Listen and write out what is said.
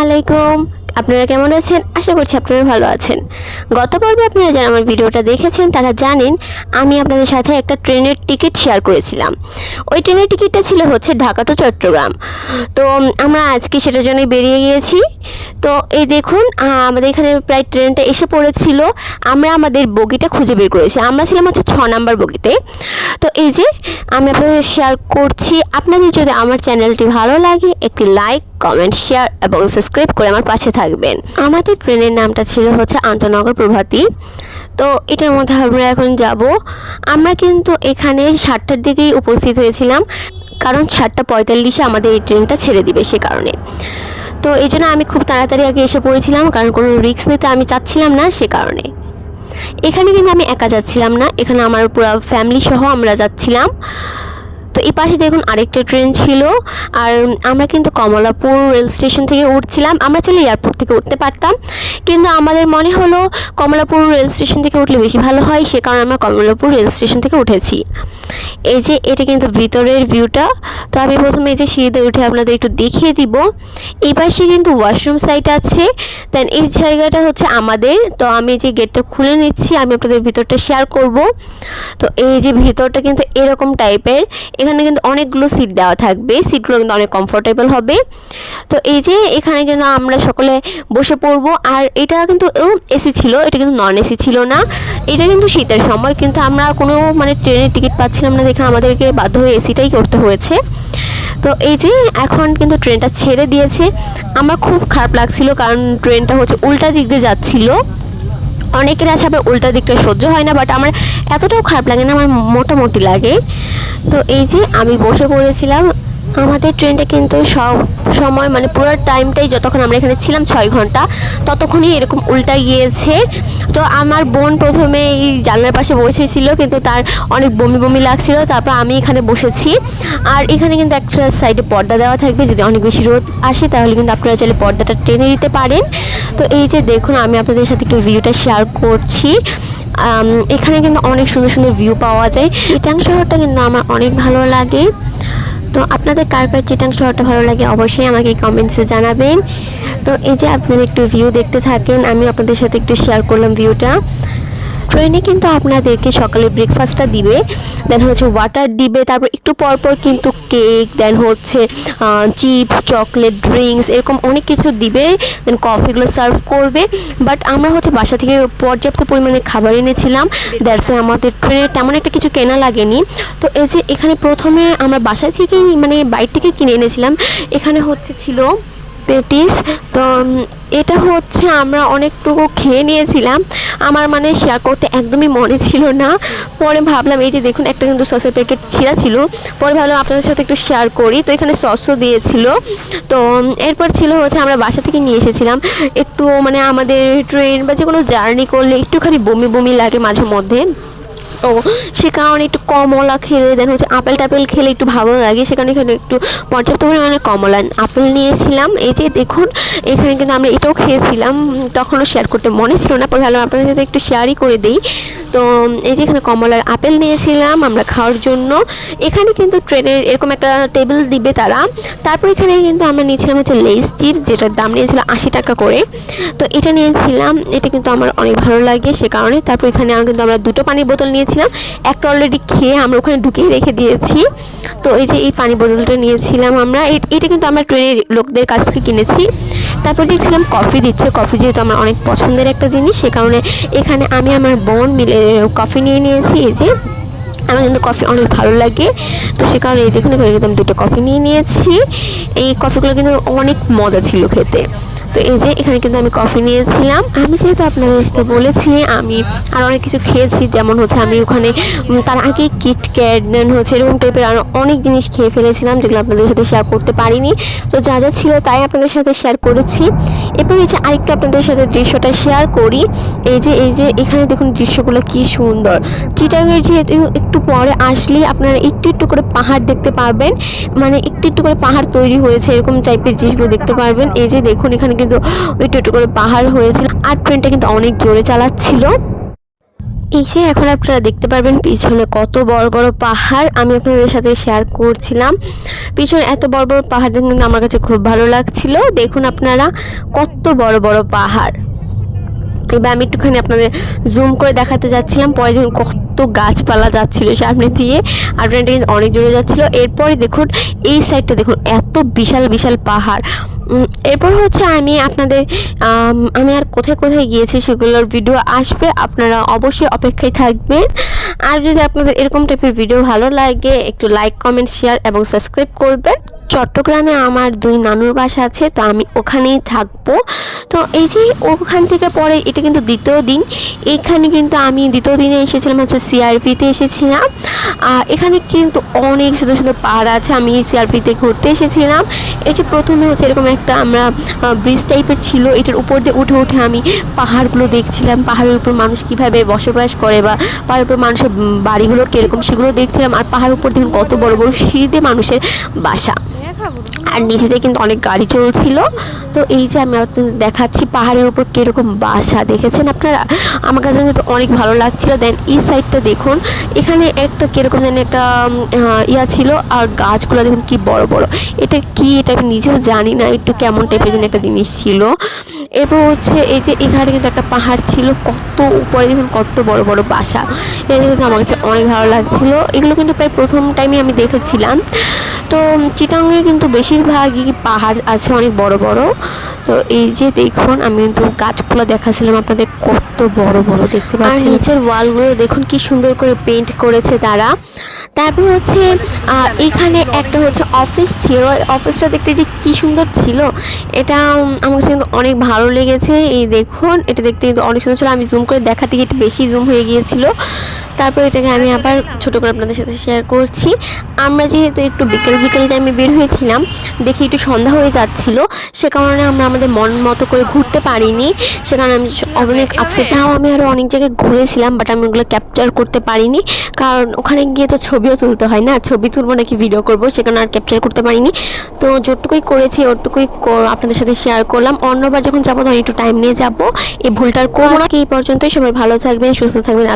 আলাইকুম। আপনারা কেমন আছেন? আশা করছি আপনারা ভালো আছেন। গত পর্বে আপনারা যারা আমার ভিডিওটা দেখেছেন তারা জানেন আমি আপনাদের সাথে একটা ট্রেনের টিকিট শেয়ার করেছিলাম। ওই ট্রেনের টিকিটটা ছিল হচ্ছে ঢাকা টু চট্টগ্রাম। তো আমরা আজকে সেটার জন্যই বেরিয়ে গিয়েছি। তো এই দেখুন আমাদের এখানে প্রায় ট্রেনটা এসে পড়েছিল। আমরা আমাদের বগিটা খুঁজে বের করেছি। আমরা ছিলাম হচ্ছে 6 নাম্বার বগিতে। তো এই যে আমি আপনাদের শেয়ার করছি। আপনাদের যদি আমার চ্যানেলটি ভালো লাগে একটি লাইক, কমেন্ট, শেয়ার এবং সাবস্ক্রাইব করে আমার পাশে থাকবেন। আমাদের ট্রেনের নামটা ছিল হচ্ছে আন্তনগর প্রভাতী। তো এটার মধ্যে আমরা এখন যাব। আমরা কিন্তু এখানে 7টার দিকেই উপস্থিত হয়েছিলাম, কারণ 7:45-এ আমাদের এই ট্রেনটা ছেড়ে দিবে সে কারণে। তো এই জন্য আমি খুব তাড়াতাড়ি আগে এসে পড়েছিলাম, কারণ কোনো রিস্ক নিতে আমি চাচ্ছিলাম না সে কারণে। এখানে কিন্তু আমি একা যাচ্ছিলাম না, এখানে আমার পুরো ফ্যামিলি সহ আমরা যাচ্ছিলাম। তো এই পাশে দেখুন আরেকটা ট্রেন ছিল। আর আমরা কিন্তু কমলাপুর রেল স্টেশন থেকে উঠছিলাম। আমরা চাইলে এয়ারপোর্ট থেকে উঠতে পারতাম, কিন্তু আমাদের মনে হলো কমলাপুর রেল স্টেশন থেকে উঠলে বেশি ভালো হয়, সে কারণে আমরা কমলাপুর রেল স্টেশন থেকে উঠেছি। এই যে এটা কিন্তু ভিতরের ভিউটা। তো আমি প্রথমে এই যে সিঁড়িতে উঠে আপনাদের একটু দেখিয়ে দিব। এই পাশে কিন্তু ওয়াশরুম সাইট আছে। দেন এই জায়গাটা হচ্ছে আমাদের। তো আমি যে গেটটা খুলে নিচ্ছি, আমি আপনাদের ভিতরটা শেয়ার করব। তো এই যে ভিতরটা কিন্তু এরকম টাইপের। এখানে কিন্তু অনেকগুলো সিট দেওয়া থাকবে, সিটগুলো কিন্তু অনেক কমফোর্টেবল হবে। তো এই যে এখানে কিন্তু আমরা সকলে বসে পড়বো। আর এটা কিন্তু এসি ছিল, এটা কিন্তু নন এসি ছিল না। এটা কিন্তু শীতের সময়, কিন্তু আমরা কোনো ট্রেনের টিকিট পাচ্ছিলাম না দেখে আমাদেরকে বাধ্য হয়ে এসিটাই করতে হয়েছে। তো এই যে এখন কিন্তু ট্রেনটা ছেড়ে দিয়েছে। আমার খুব খারাপ লাগছিল, কারণ ট্রেনটা হচ্ছে উল্টা দিক দিয়ে যাচ্ছিল। অনেকের আছে আবার উল্টা দিকটা সহ্য হয় না, বাট আমার এতটাও খারাপ লাগে না, আমার মোটামুটি লাগে। তো এই যে আমি বসে পড়েছিলাম। আমাদের ট্রেনটা কিন্তু সব সময় পুরো টাইমটাই যতক্ষণ আমরা এখানে ছিলাম 6 ঘন্টা ততক্ষণই এরকম উল্টা গিয়েছে। তো আমার বোন প্রথমে এই জানলার পাশে বসেছিল, কিন্তু তার অনেক বমি বমি লাগছিল। তারপর আমি এখানে বসেছি। আর এখানে কিন্তু একটা সাইডে পর্দা দেওয়া থাকবে, যদি অনেক বেশি রোদ আসে তাহলে কিন্তু আপনারা চাইলে পর্দাটা টেনে দিতে পারেন। তো এই যে দেখুন আমি আপনাদের সাথে একটু ভিউটা শেয়ার করছি। এখানে কিন্তু অনেক সুন্দর সুন্দর ভিউ পাওয়া যায়। চিটাং শহরটা কিন্তু আমার অনেক ভালো লাগে। তো আপনাদের কার কার চিটাং শহরটা ভালো লাগে অবশ্যই আমাকে কমেন্টসে জানাবেন। তো এই যে আপনারা একটু ভিউ দেখতে থাকেন, আমি আপনাদের সাথে একটু শেয়ার করলাম ভিউটা। ট্রেনে কিন্তু আপনাদেরকে সকালে ব্রেকফাস্টটা দিবে, দেন হচ্ছে ওয়াটার দিবে, তারপর একটু পরপর কিন্তু কেক, দেন হচ্ছে চিপস, চকলেট, ড্রিঙ্কস এরকম অনেক কিছু দিবে, দেন কফিগুলো সার্ভ করবে। বাট আমরা হচ্ছে বাসা থেকে পর্যাপ্ত পরিমাণে খাবার এনেছিলাম, দ্যাটস ওয়াই আমাদের ট্রেনে তেমন একটা কিছু কেনা লাগেনি। তো এই যে এখানে প্রথমে আমরা বাসা থেকেই বাইরে থেকে কিনে এনেছিলাম। এখানে ছিল পেটিস। তো এটা হচ্ছে আমরা অনেকটুকু খেয়ে নিয়েছিলাম। আমার শেয়ার করতে একদমই মনে ছিল না। পরে ভাবলাম এই যে দেখুন একটা কিন্তু সসের প্যাকেট ছিঁড়া ছিল, পরে ভাবলাম আপনাদের সাথে একটু শেয়ার করি। তো এখানে সসও দিয়েছিল। তো এরপর হচ্ছে আমরা বাসা থেকে নিয়ে এসেছিলাম। একটু আমাদের ট্রেন বা যে কোনো জার্নি করলে একটুখানি বমি বমি লাগে মাঝে মধ্যে, তো সে কারণে একটু কমলা খেলে, দেন হচ্ছে আপেল টাপেল খেলে একটু ভালো লাগে, সেখানে এখানে একটু পর্যাপ্ত পরিমাণে কমলা আপেল নিয়েছিলাম। এই যে দেখুন এখানে কিন্তু আমরা এটাও খেয়েছিলাম, তখনও শেয়ার করতে মনে ছিল না, পরে ভালো আপনাদের সাথে একটু শেয়ারই করে দিই। তো এই যে এখানে কমলার আপেল নিয়েছিলাম আমরা খাওয়ার জন্য। এখানে কিন্তু ট্রেনের এরকম একটা টেবিল দিবে তারা। তারপর এখানে কিন্তু আমরা নিয়েছিলাম হচ্ছে লেস চিপস, যেটার দাম নিয়েছিল 80 টাকা করে। তো এটা নিয়েছিলাম, এটা কিন্তু আমার অনেক ভালো লাগে সে কারণে। তারপর এখানে কিন্তু আমরা 2টো পানির বোতল নিয়েছিলাম, একটা অলরেডি খেয়ে আমরা ওখানে ঢুকিয়ে রেখে দিয়েছি। তো এই যে এই পানি বোতলটা নিয়েছিলাম আমরা, এটা কিন্তু আমরা ট্রেনের লোকদের কাছ থেকে কিনেছি। তারপর দেখছিলাম কফি দিচ্ছে, কফি যেহেতু আমার অনেক পছন্দের একটা জিনিস সে কারণে এখানে আমি আমার বোন মিলে কফি নিয়ে নিয়েছি। এই যে আমার কিন্তু কফি অনেক ভালো লাগে, তো সে কারণে এই দেখুন এখানে কিন্তু আমি 2টো কফি নিয়ে নিয়েছি। এই কফিগুলো কিন্তু অনেক মজা ছিল খেতে। তো এই যে এখানে কিন্তু আমি কফি নিয়েছিলাম। আমি যেহেতু আপনাদেরকে বলেছি আমি আর অনেক কিছু খেয়েছি, যেমন হচ্ছে আমি ওখানে তার আগে কিটক্যাট, দেন হচ্ছে এরকম টাইপের আরও অনেক জিনিস খেয়ে ফেলেছিলাম, যেগুলো আপনাদের সাথে শেয়ার করতে পারিনি। তো যা যা ছিল তাই আপনাদের সাথে শেয়ার করেছি। এরপর এই যে আরেকটু আপনাদের সাথে দৃশ্যটা শেয়ার করি। এই যে এখানে দেখুন দৃশ্যগুলো কি সুন্দর। চিটাগাংয়ের যেহেতু একটু পরে আসলেই আপনারা একটু একটু করে পাহাড় দেখতে পারবেন, একটু একটু করে পাহাড় তৈরি হয়েছে এরকম টাইপের জিনিসগুলো দেখতে পারবেন। এই যে দেখুন এখানে কিন্তু একটু একটু করে পাহাড় হয়েছিল। আর ট্রেনটা কিন্তু অনেক জোরে চালাচ্ছিল। এই যে এখন আপনারা দেখতে পারবেন পিছনে কত বড় বড় পাহাড় আমি আপনাদের সাথে শেয়ার করছিলাম। পিছনে এত বড় বড় পাহাড় দেখে কিন্তু আমার কাছে খুব ভালো লাগছিল। দেখুন আপনারা কত বড় বড় পাহাড়। এবার আমি একটুখানি আপনাদের জুম করে দেখাতে যাচ্ছিলাম, পরে দেখুন কত গাছপালা যাচ্ছিল সামনে দিয়ে, আর ট্রেনটা কিন্তু অনেক জোরে যাচ্ছিলো। এরপরে দেখুন এই সাইডটা দেখুন এত বিশাল বিশাল পাহাড়। এরপর হচ্ছে আমি আপনাদের আমি আর কোথায় কোথায় গিয়েছি সেগুলোর ভিডিও আসবে, আপনারা অবশ্যই অপেক্ষায় থাকবেন। আর যদি আপনাদের এরকম টাইপের ভিডিও ভালো লাগে একটু লাইক কমেন্ট শেয়ার এবং সাবস্ক্রাইব করবেন। চট্টগ্রামে আমার 2 নানুর বাসা আছে, তো আমি ওখানেই থাকবো। তো এই যে ওখান থেকে পরে এটা কিন্তু দ্বিতীয় দিন। এইখানে কিন্তু আমি দ্বিতীয় দিনে এসেছিলাম হচ্ছে সিআরপিতে এসেছিলাম। এখানে কিন্তু অনেক সুন্দর সুন্দর পাহাড় আছে। আমি সিআরপিতে ঘুরতে এসেছিলাম। এটি প্রথমে হচ্ছে এরকম একটা আমরা ব্রিজ টাইপের ছিল, এটার উপর দিয়ে উঠে উঠে আমি পাহাড়গুলো দেখছিলাম, পাহাড়ের উপর মানুষ কীভাবে বসবাস করে বা পাহাড়ের উপর মানুষের বাড়িগুলো কীরকম সেগুলো দেখছিলাম। আর পাহাড়ের উপর দেখুন কত বড় বড় সিঁড়িতে মানুষের বাসা, আর নিচেতে কিন্তু অনেক গাড়ি চলছিল। তো এই যে আমি আপনাদের দেখাচ্ছি পাহাড়ের উপর কীরকম বাসা, দেখেছেন আপনারা? আমার কাছে কিন্তু অনেক ভালো লাগছিল। দেন এই সাইডটা দেখুন, এখানে একটা কীরকম যেন একটা ইয়া ছিল, আর গাছগুলো দেখুন কি বড় বড়। এটা কি, এটা আমি নিজেও জানি না, একটু কেমন টাইপের যেন একটা জিনিস ছিল। এরপর হচ্ছে এই যে এখানে কিন্তু একটা পাহাড় ছিল, কত উপরে দেখুন কত বড় বড় বাসা। এটা কিন্তু আমার কাছে অনেক ভালো লাগছিল। এগুলো কিন্তু প্রায় প্রথম টাইমে আমি দেখেছিলাম। তো চিটাগাংয়ে কিন্তু বেশিরভাগই পাহাড় আছে অনেক বড় বড়। তো এই যে দেখুন আমি কিন্তু গাছগুলো দেখাছিলাম আপনাদের, কত বড় বড় দেখতে পাচ্ছেন। নিচের ওয়ালগুলো দেখুন কি সুন্দর করে পেইন্ট করেছে তারা। তারপর হচ্ছে এখানে একটা হচ্ছে অফিস ছিল, অফিসটা দেখতে যে কি সুন্দর ছিল, এটা আমার কাছে কিন্তু অনেক ভালো লেগেছে। এই দেখুন এটা দেখতে কিন্তু অনেক সুন্দর ছিল। আমি জুম করে দেখাতে গিয়ে একটু বেশি জুম হয়ে গিয়েছিল। তারপর এটাকে আমি আবার ছোটো করে আপনাদের সাথে শেয়ার করছি। আমরা যেহেতু একটু বিকেল বিকেল টাইমে বের হয়েছিলাম, দেখি একটু সন্ধ্যা হয়ে যাচ্ছিল, সে কারণে আমরা আমাদের মন মতো করে ঘুরতে পারিনি। সে কারণে আমি অনেক আপসেট। নাও আমি আরও অনেক জায়গায় ঘুরেছিলাম, বাট আমি ওগুলো ক্যাপচার করতে পারিনি, কারণ ওখানে গিয়ে তো ছবিও তুলতে হয় না, ছবি তুলবো নাকি ভিডিও করবো, সে কারণে আর ক্যাপচার করতে পারিনি। তো যতটুকুই করেছি ওটুকুই আপনাদের সাথে শেয়ার করলাম। অন্যবার যখন যাবো তখন একটু টাইম নিয়ে যাবো, এই ভুলটার করবো না। আজকে এই পর্যন্তই। সবাই ভালো থাকবেন, সুস্থ থাকবেন।